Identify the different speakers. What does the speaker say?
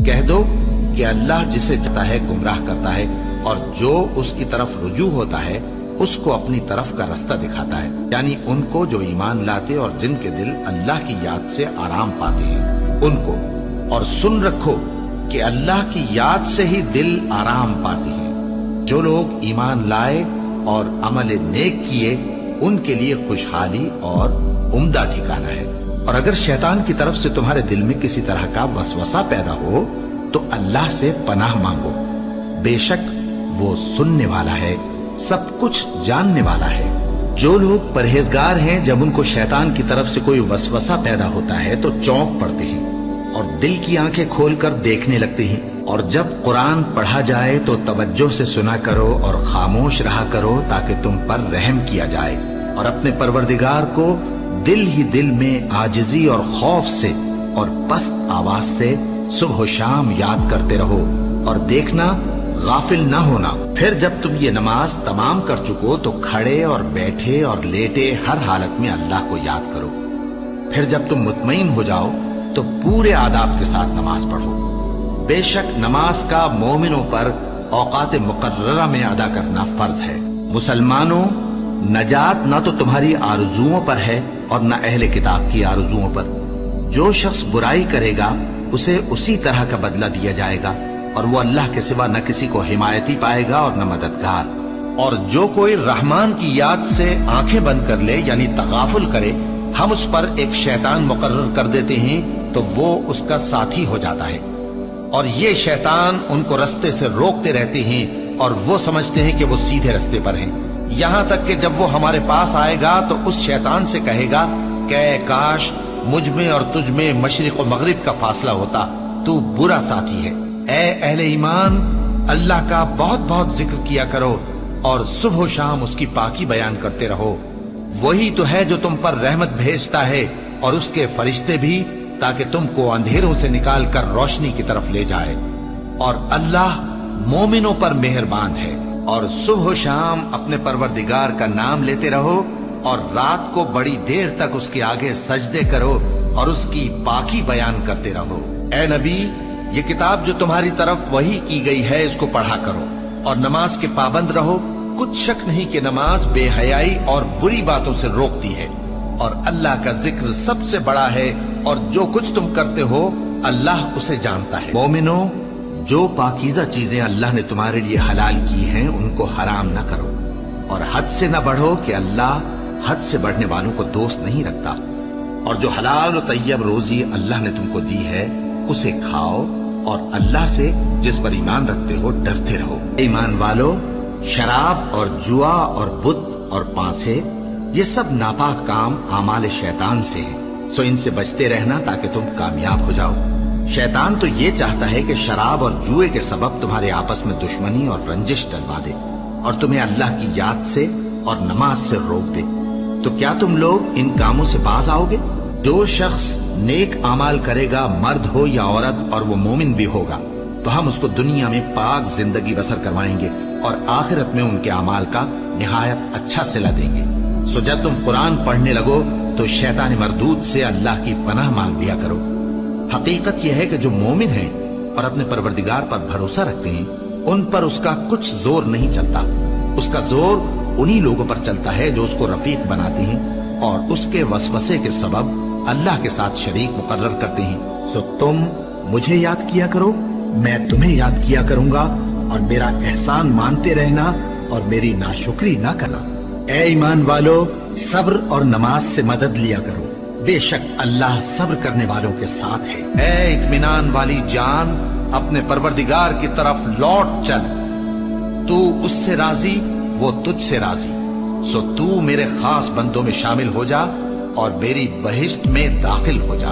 Speaker 1: کہہ دو کہ اللہ جسے چاہتا ہے گمراہ کرتا ہے اور جو اس کی طرف رجوع ہوتا ہے اس کو اپنی طرف کا رستہ دکھاتا ہے، یعنی ان کو جو ایمان لاتے اور جن کے دل اللہ کی یاد سے آرام پاتے ہیں ان کو۔ اور سن رکھو کہ اللہ کی یاد سے ہی دل آرام پاتے ہیں۔ جو لوگ ایمان لائے اور عمل نیک کیے ان کے لیے خوشحالی اور عمدہ ٹھکانہ ہے۔ اور اگر شیطان کی طرف سے تمہارے دل میں کسی طرح کا وسوسہ پیدا ہو تو اللہ سے پناہ مانگو، بے شک وہ سننے والا ہے، سب کچھ جاننے والا ہے۔ جو لوگ پرہیزگار ہیں جب ان کو شیطان کی طرف سے کوئی وسوسہ پیدا ہوتا ہے تو چونک پڑتے ہیں اور دل کی آنکھیں کھول کر دیکھنے لگتے ہیں، اور جب قرآن پڑھا جائے تو توجہ سے سنا کرو اور خاموش رہا کرو تاکہ تم پر رحم کیا جائے، اور اپنے پروردگار کو دل ہی دل میں عاجزی اور خوف سے اور پست آواز سے صبح و شام یاد کرتے رہو، اور دیکھنا غافل نہ ہونا۔ پھر جب تم یہ نماز تمام کر چکو تو کھڑے اور بیٹھے اور لیٹے ہر حالت میں اللہ کو یاد کرو۔ پھر جب تم مطمئن ہو جاؤ تو پورے آداب کے ساتھ نماز پڑھو۔ بے شک نماز کا مومنوں پر اوقات مقررہ میں ادا کرنا فرض ہے۔ مسلمانوں، نجات نہ تو تمہاری آرزوؤں پر ہے اور نہ اہل کتاب کی آرزوؤں پر۔ جو شخص برائی کرے گا اسے اسی طرح کا بدلہ دیا جائے گا، اور وہ اللہ کے سوا نہ کسی کو حمایتی پائے گا اور نہ مددگار۔ اور جو کوئی رحمان کی یاد سے آنکھیں بند کر لے یعنی تغافل کرے، ہم اس پر ایک شیطان مقرر کر دیتے ہیں تو وہ اس کا ساتھی ہو جاتا ہے، اور یہ شیطان ان کو رستے سے روکتے رہتے ہیں اور وہ سمجھتے ہیں کہ وہ سیدھے رستے پر ہیں، یہاں تک کہ جب وہ ہمارے پاس آئے گا تو اس شیطان سے کہے گا کہ کاش مجھ میں اور تجھ میں مشرق و مغرب کا فاصلہ ہوتا، تو برا ساتھی ہے۔ اے اہل ایمان، اللہ کا بہت بہت ذکر کیا کرو اور صبح و شام اس کی پاکی بیان کرتے رہو، وہی تو ہے جو تم پر رحمت بھیجتا ہے اور اس کے فرشتے بھی، تاکہ تم کو اندھیروں سے نکال کر روشنی کی طرف لے جائے۔ اور اللہ مومنوں پر مہربان ہے۔ اور صبح و شام اپنے پروردگار کا نام لیتے رہو اور رات کو بڑی دیر تک اس کے آگے سجدے کرو اور اس کی پاکی بیان کرتے رہو۔ اے نبی، یہ کتاب جو تمہاری طرف وحی کی گئی ہے اس کو پڑھا کرو اور نماز کے پابند رہو۔ کچھ شک نہیں کہ نماز بے حیائی اور بری باتوں سے روکتی ہے، اور اللہ کا ذکر سب سے بڑا ہے، اور جو کچھ تم کرتے ہو اللہ اسے جانتا ہے۔ مومنوں، جو پاکیزہ چیزیں اللہ نے تمہارے لیے حلال کی ہیں ان کو حرام نہ کرو، اور حد سے نہ بڑھو کہ اللہ حد سے بڑھنے والوں کو دوست نہیں رکھتا، اور جو حلال و طیب روزی اللہ نے تم کو دی ہے اسے کھاؤ، اور اللہ سے جس پر ایمان رکھتے ہو ڈرتے رہو۔ ایمان والو، شراب اور جوا اور بت اور پانسے یہ سب ناپاک کام اعمال شیطان سے ہیں، سو ان سے بچتے رہنا تاکہ تم کامیاب ہو جاؤ۔ شیطان تو یہ چاہتا ہے کہ شراب اور جوئے کے سبب تمہارے آپس میں دشمنی اور رنجش ڈلوا دے اور تمہیں اللہ کی یاد سے اور نماز سے روک دے۔ تو کیا تم لوگ ان کاموں سے باز آؤ گے؟ جو شخص نیک اعمال کرے گا، مرد ہو یا عورت، اور وہ مومن بھی ہوگا، تو ہم اس کو دنیا میں پاک زندگی بسر کروائیں گے اور آخرت میں ان کے اعمال کا نہایت اچھا صلہ دیں گے۔ سو جب تم قرآن پڑھنے لگو تو شیطان مردود سے اللہ کی پناہ مانگ لیا کرو۔ حقیقت یہ ہے کہ جو مومن ہیں اور اپنے پروردگار پر بھروسہ رکھتے ہیں ان پر اس کا کچھ زور نہیں چلتا، اس کا زور انہی لوگوں پر چلتا ہے جو اس کو رفیق بناتے ہیں اور اس کے وسوسے کے سبب اللہ کے ساتھ شریک مقرر کرتے ہیں۔ سو تم مجھے یاد کیا کرو، میں تمہیں یاد کیا کروں گا، اور میرا احسان مانتے رہنا اور میری ناشکری نہ کرنا۔ اے ایمان والو، صبر اور نماز سے مدد لیا کرو، بے شک اللہ صبر کرنے والوں کے ساتھ ہے۔ اے اطمینان والی جان، اپنے پروردگار کی طرف لوٹ چل، تو اس سے راضی وہ تجھ سے راضی، سو تو میرے خاص بندوں میں شامل ہو جا اور میری بہشت میں داخل ہو جا۔